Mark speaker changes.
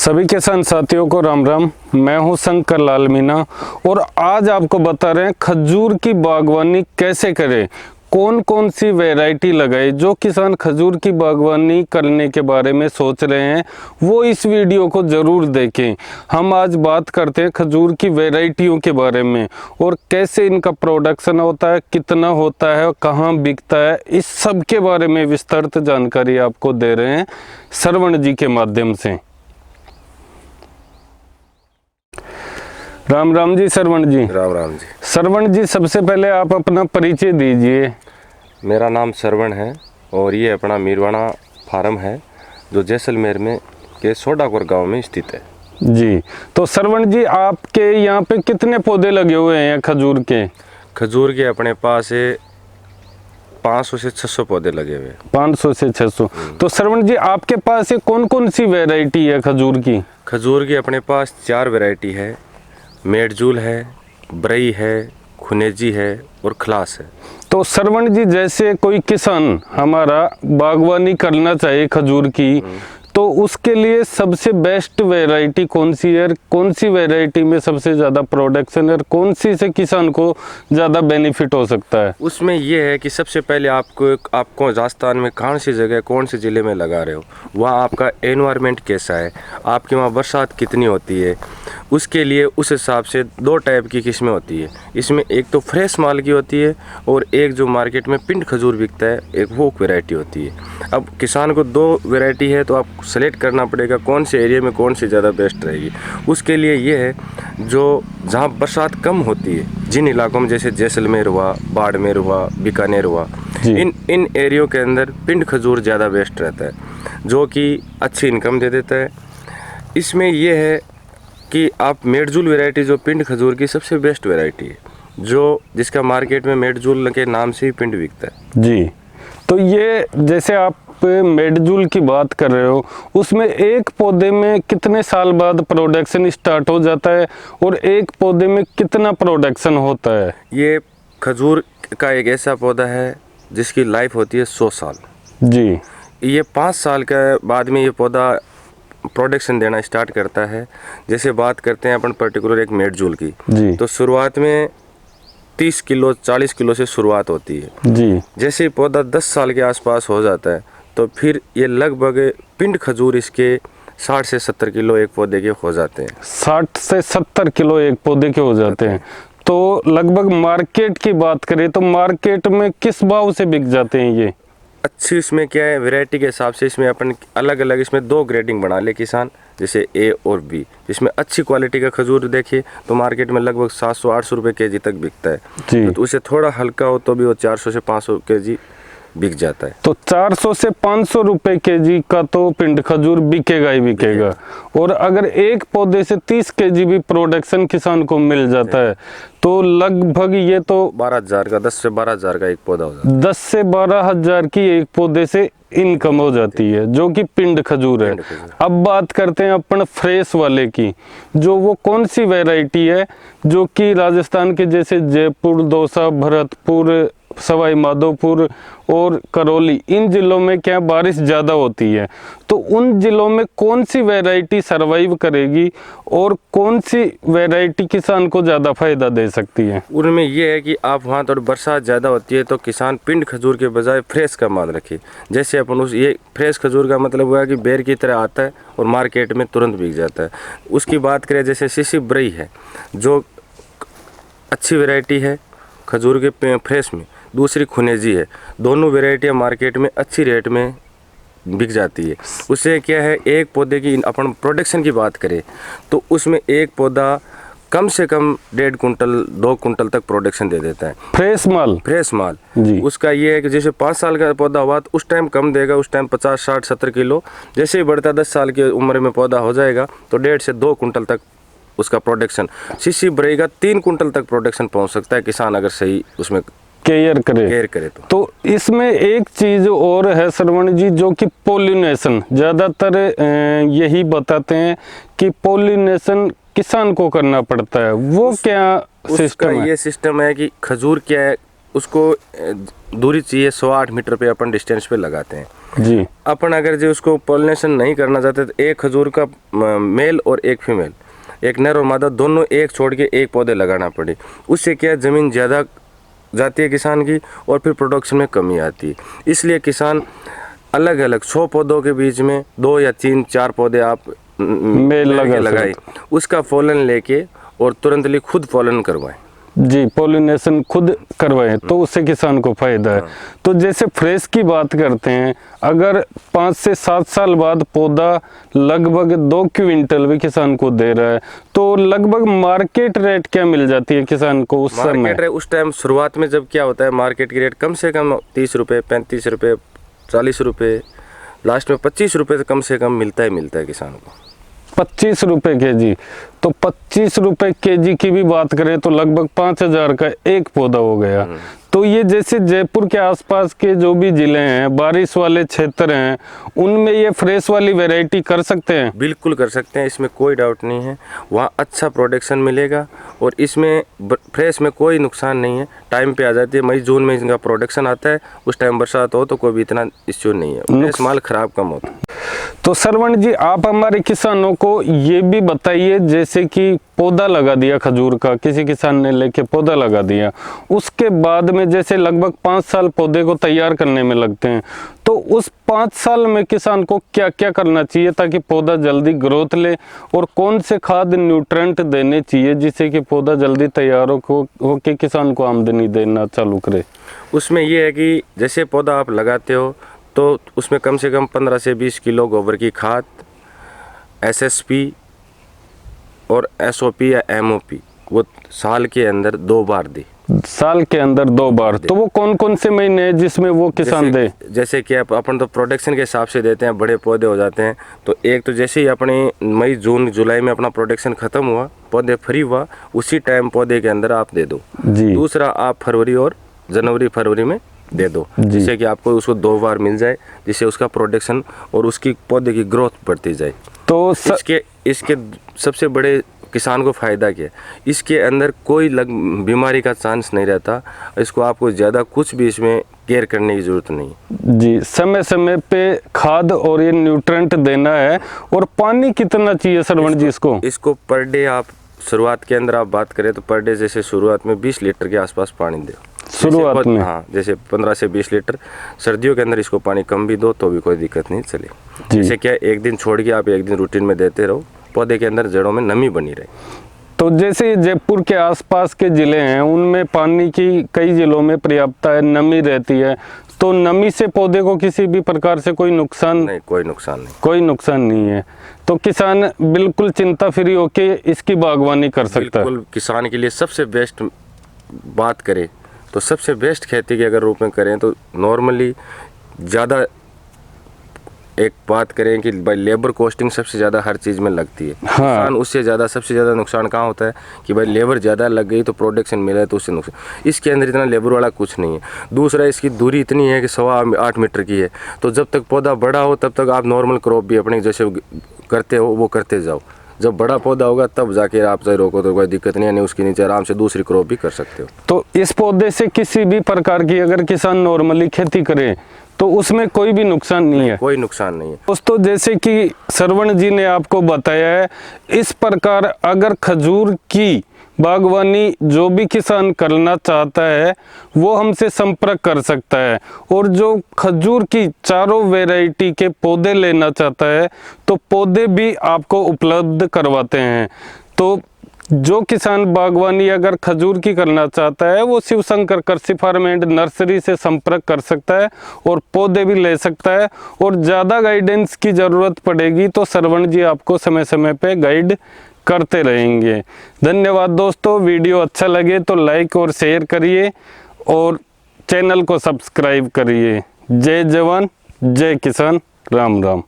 Speaker 1: सभी किसान साथियों को राम राम। मैं हूं शंकर लाल मीना और आज आपको बता रहे हैं खजूर की बागवानी कैसे करें, कौन कौन सी वैरायटी लगाए। जो किसान खजूर की बागवानी करने के बारे में सोच रहे हैं वो इस वीडियो को ज़रूर देखें। हम आज बात करते हैं खजूर की वैरायटियों के बारे में और कैसे इनका प्रोडक्शन होता है, कितना होता है, कहाँ बिकता है, इस सब के बारे में विस्तृत जानकारी आपको दे रहे हैं श्रवण जी के माध्यम से। राम राम जी श्रवण जी।
Speaker 2: राम राम जी।
Speaker 1: श्रवण जी, सबसे पहले आप अपना परिचय दीजिए।
Speaker 2: मेरा नाम श्रवण है और ये अपना मीरवाना फार्म है जो जैसलमेर में के सोडाकोर गांव में स्थित है
Speaker 1: जी। तो श्रवण जी, आपके यहाँ पे कितने पौधे लगे हुए हैं खजूर के?
Speaker 2: खजूर के अपने पास 500 से 600 पौधे लगे हुए हैं।
Speaker 1: 500 से 600। तो श्रवण जी, आपके पास ये कौन कौन सी वैरायटी है खजूर की?
Speaker 2: खजूर की अपने पास 4 वैरायटी है। मेडजूल है, ब्रई है, खुनेजी है और खलास है।
Speaker 1: तो श्रवण जी, जैसे कोई किसान हमारा बागवानी करना चाहे खजूर की, तो उसके लिए सबसे बेस्ट वैरायटी कौन सी है? कौन सी वैरायटी में सबसे ज़्यादा प्रोडक्शन है? कौन सी से किसान को ज़्यादा बेनिफिट हो सकता है?
Speaker 2: उसमें ये है कि सबसे पहले आपको राजस्थान में कौन सी जगह, कौन से ज़िले में लगा रहे हो, वहाँ आपका एनवायरनमेंट कैसा है, आपके वहाँ बरसात कितनी होती है, उसके लिए उस हिसाब से 2 टाइप की किस्में होती है। इसमें एक तो फ्रेश माल की होती है और एक जो मार्केट में पिंड खजूर बिकता है, एक वो वैरायटी होती है। अब किसान को 2 वैरायटी है तो आप सेलेक्ट करना पड़ेगा कौन से एरिया में कौन सी ज़्यादा बेस्ट रहेगी। उसके लिए ये है जो जहाँ बरसात कम होती है, जिन इलाकों में जैसे जैसलमेर हुआ, बाड़मेर हुआ, बीकानेर हुआ, इन एरियो के अंदर पिंड खजूर ज़्यादा बेस्ट रहता है जो कि अच्छी इनकम दे देता है। इसमें यह है कि आप मेडजूल वैरायटी जो पिंड खजूर की सबसे बेस्ट वैरायटी है, जो जिसका मार्केट में मेडजूल के नाम से ही पिंड बिकता है
Speaker 1: जी। तो ये जैसे आप मेडजूल की बात कर रहे हो, उसमें एक पौधे में कितने साल बाद प्रोडक्शन स्टार्ट हो जाता है और एक पौधे में कितना प्रोडक्शन होता है?
Speaker 2: ये खजूर का एक ऐसा पौधा है जिसकी लाइफ होती है 100 साल
Speaker 1: जी।
Speaker 2: ये 5 साल के बाद में ये पौधा प्रोडक्शन देना स्टार्ट करता है। जैसे बात करते हैं अपन पर्टिकुलर एक मेडजूल की
Speaker 1: जी।
Speaker 2: तो शुरुआत में 30 किलो 40 किलो से शुरुआत होती है
Speaker 1: जी।
Speaker 2: जैसे ही पौधा 10 साल के आसपास हो जाता है तो फिर ये लगभग पिंड खजूर इसके 60 से 70 किलो एक पौधे के हो जाते हैं।
Speaker 1: 60 से 70 किलो एक पौधे के हो जाते हैं। तो लगभग मार्केट की बात करें तो मार्केट में किस भाव से बिक जाते हैं ये?
Speaker 2: अच्छी इसमें क्या है, वैरायटी के हिसाब से इसमें अपन अलग अलग इसमें 2 ग्रेडिंग बना ले किसान, जैसे ए और बी। जिसमें अच्छी क्वालिटी का खजूर देखिए तो मार्केट में लगभग 700-800 रुपये केजी तक बिकता है। तो उसे थोड़ा हल्का हो तो भी वो 400 से 500 केजी बिक जाता है।
Speaker 1: तो 400 से 500 रुपए केजी का तो पिंड खजूर बिकेगा ही बिकेगा। और अगर एक पौधे से 30 केजी भी प्रोडक्शन किसान को मिल जाता है तो लगभग ये तो
Speaker 2: 12,000 का, 10 से 12,000 का एक पौधा हो जाता है।
Speaker 1: 10 से 12,000 की एक पौधे से इनकम हो जाती है, जो कि पिंड खजूर है। अब बात करते हैं अपन फ्रेश वाले की, जो वो कौन सी वैरायटी है जो कि राजस्थान के जैसे जयपुर, दौसा, भरतपुर, सवाई माधोपुर और करौली, इन जिलों में क्या बारिश ज़्यादा होती है, तो उन जिलों में कौन सी वैरायटी सरवाइव करेगी और कौन सी वैरायटी किसान को ज़्यादा फायदा दे सकती है?
Speaker 2: उनमें यह है कि आप वहाँ तो बरसात ज़्यादा होती है तो किसान पिंड खजूर के बजाय फ्रेश का माल रखे। जैसे अपन ये फ्रेश खजूर का मतलब हुआ कि बेर की तरह आता है और मार्केट में तुरंत बिक जाता है। उसकी बात करें जैसे सीसी ब्रई है जो अच्छी वैरायटी है खजूर के फ्रेश में, दूसरी खुनेजी है, दोनों वैरायटियाँ मार्केट में अच्छी रेट में बिक जाती है। उससे क्या है, एक पौधे की अपन प्रोडक्शन की बात करें तो उसमें एक पौधा कम से कम 1.5 कुंटल 2 कुंटल तक प्रोडक्शन दे देता है।
Speaker 1: फ्रेश माल
Speaker 2: जी। उसका ये है कि जैसे 5 साल का पौधा हुआ तो उस टाइम कम देगा, उस टाइम 50 60 70 किलो। जैसे ही बढ़ता 10 साल की उम्र में पौधा हो जाएगा तो 1.5 से 2 कुंटल तक उसका प्रोडक्शन, सीसी ब्रई का 3 कुंटल तक प्रोडक्शन पहुँच सकता है किसान अगर सही उसमें
Speaker 1: केयर करे तो इसमें एक चीज और है श्रवण जी, जो कि पोलिनेशन, ज्यादातर यही बताते हैं कि पोलिनेशन किसान को करना पड़ता है, वो क्या सिस्टम है?
Speaker 2: ये सिस्टम है कि खजूर क्या है, उसको दूरी चाहिए 108 मीटर पे अपन डिस्टेंस पे लगाते हैं
Speaker 1: जी।
Speaker 2: अपन अगर जो उसको पॉलिनेशन नहीं करना चाहते तो एक खजूर का मेल और एक फीमेल, एक नर और मादा दोनों एक छोड़ के एक पौधे लगाना पड़े। उससे क्या है, ज़मीन ज़्यादा जाती है किसान की और फिर प्रोडक्शन में कमी आती है। इसलिए किसान अलग अलग 100 पौधों के बीच में 2 या 3-4 पौधे आप
Speaker 1: मेल
Speaker 2: लगाए, उसका फॉलन लेके और तुरंत लिए खुद फॉलन करवाएं।
Speaker 1: जी, पॉलिनेशन खुद करवाएं तो उससे किसान को फायदा है। तो जैसे फ्रेश की बात करते हैं, अगर 5 से 7 साल बाद पौधा लगभग 2 क्विंटल भी किसान को दे रहा है तो लगभग मार्केट रेट क्या मिल जाती है किसान को उस समय?
Speaker 2: मार्केट रेट उस टाइम शुरुआत में जब क्या होता है, मार्केट की रेट कम से कम 30 रुपये, 35 रुपये, 40 रुपये, लास्ट में 25 रुपये कम से कम मिलता है किसान को।
Speaker 1: 25 रुपए केजी। तो 25 रुपए केजी की भी बात करें तो लगभग 5,000 का एक पौधा हो गया। तो ये जैसे जयपुर के आसपास के जो भी जिले हैं, बारिश वाले क्षेत्र हैं, उनमें ये फ्रेश वाली वैरायटी कर सकते हैं?
Speaker 2: बिल्कुल कर सकते हैं, इसमें कोई डाउट नहीं है। वहाँ अच्छा प्रोडक्शन मिलेगा और इसमें फ्रेश में कोई नुकसान नहीं है। टाइम पे आ जाती है, मई जून में इनका प्रोडक्शन आता है, उस टाइम बरसात हो तो कोई भी इतना इश्यू नहीं है, फ्रेश माल खराब कम होता है।
Speaker 1: तो श्रवण जी, आप हमारे किसानों को ये भी बताइए, जैसे कि पौधा लगा दिया खजूर का, किसी किसान ने लेके पौधा लगा दिया, उसके बाद में जैसे लगभग 5 साल पौधे को तैयार करने में लगते हैं, तो उस 5 साल में किसान को क्या क्या करना चाहिए ताकि पौधा जल्दी ग्रोथ ले, और कौन से खाद न्यूट्रेंट देने चाहिए जिससे कि पौधा जल्दी तैयार हो के किसान को आमदनी देना चालू करे?
Speaker 2: उसमें ये है कि जैसे पौधा आप लगाते हो तो उसमें कम से कम 15 से 20 किलो गोबर की खाद, SSP और SOP या MOP वो साल के अंदर 2 बार दे।
Speaker 1: साल के अंदर 2 बार। तो वो कौन कौन से महीने हैं जिसमें वो किसान दे?
Speaker 2: जैसे कि अपन तो प्रोडक्शन के हिसाब से देते हैं, बड़े पौधे हो जाते हैं तो एक तो जैसे ही अपने मई जून जुलाई में अपना प्रोडक्शन खत्म हुआ, पौधे फ्री हुआ, उसी टाइम पौधे के अंदर आप दे दो जी। दूसरा आप फरवरी और जनवरी फरवरी में दे दो, जिससे कि आपको उसको 2 बार मिल जाए, जिससे उसका प्रोडक्शन और उसकी पौधे की ग्रोथ बढ़ती जाए। तो इसके सबसे बड़े किसान को फ़ायदा क्या है, इसके अंदर कोई बीमारी का चांस नहीं रहता। इसको आपको ज़्यादा कुछ भी इसमें केयर करने की ज़रूरत नहीं जी। समय समय पे खाद और ये न्यूट्रेंट देना है। और पानी कितना चाहिए श्रवण जी इसको पर डे आप शुरुआत के अंदर आप बात करें तो पर डे जैसे शुरुआत में 20 लीटर के आसपास पानी दो
Speaker 1: शुरुआत में।
Speaker 2: हाँ, जैसे 15 से 20 लीटर। सर्दियों के अंदर इसको पानी कम भी दो तो भी कोई दिक्कत नहीं चले। जैसे क्या एक दिन छोड़ के आप एक दिन रूटीन में देते रहो, पौधे के अंदर जड़ों में नमी बनी रहे।
Speaker 1: तो जैसे जयपुर के आसपास के ज़िले हैं उनमें पानी की कई ज़िलों में पर्याप्तता है, नमी रहती है, तो नमी से पौधे को किसी भी प्रकार से कोई नुकसान
Speaker 2: नहीं? कोई नुकसान नहीं
Speaker 1: है। तो किसान बिल्कुल चिंता फ्री होके इसकी बागवानी कर सकता है।
Speaker 2: बिल्कुल, किसान के लिए सबसे बेस्ट बात करें तो सबसे बेस्ट खेती के अगर रूप में करें तो नॉर्मली ज़्यादा एक बात करें कि भाई लेबर कॉस्टिंग सबसे ज़्यादा हर चीज़ में लगती है। हाँ। किसान उससे ज़्यादा सबसे ज़्यादा नुकसान कहाँ होता है कि भाई लेबर ज़्यादा लग गई तो प्रोडक्शन मिला तो उससे नुकसान। इसके अंदर इतना लेबर वाला कुछ नहीं है। दूसरा, इसकी दूरी इतनी है कि 8.25 मीटर की है, तो जब तक पौधा बड़ा हो तब तक आप नॉर्मल क्रॉप भी अपने जैसे करते हो वो करते जाओ। जब बड़ा पौधा होगा तब जाके आप चाहे रोको तो कोई दिक्कत नहीं है, उसके नीचे आराम से दूसरी क्रॉप भी कर सकते हो।
Speaker 1: तो इस पौधे से किसी भी प्रकार की अगर किसान नॉर्मली खेती करे तो उसमें कोई भी नुकसान नहीं है?
Speaker 2: कोई नुकसान नहीं है
Speaker 1: दोस्तों। जैसे कि श्रवण जी ने आपको बताया है, इस प्रकार अगर खजूर की बागवानी जो भी किसान करना चाहता है वो हमसे संपर्क कर सकता है। और जो खजूर की चारों वैरायटी के पौधे लेना चाहता है तो पौधे भी आपको उपलब्ध करवाते हैं। तो जो किसान बागवानी अगर खजूर की करना चाहता है वो शिव शंकर कृषि फार्म एंड नर्सरी से संपर्क कर सकता है और पौधे भी ले सकता है। और ज़्यादा गाइडेंस की ज़रूरत पड़ेगी तो श्रवण जी आपको समय समय पे गाइड करते रहेंगे। धन्यवाद दोस्तों। वीडियो अच्छा लगे तो लाइक और शेयर करिए और चैनल को सब्सक्राइब करिए। जय जवान जय किसान, राम राम।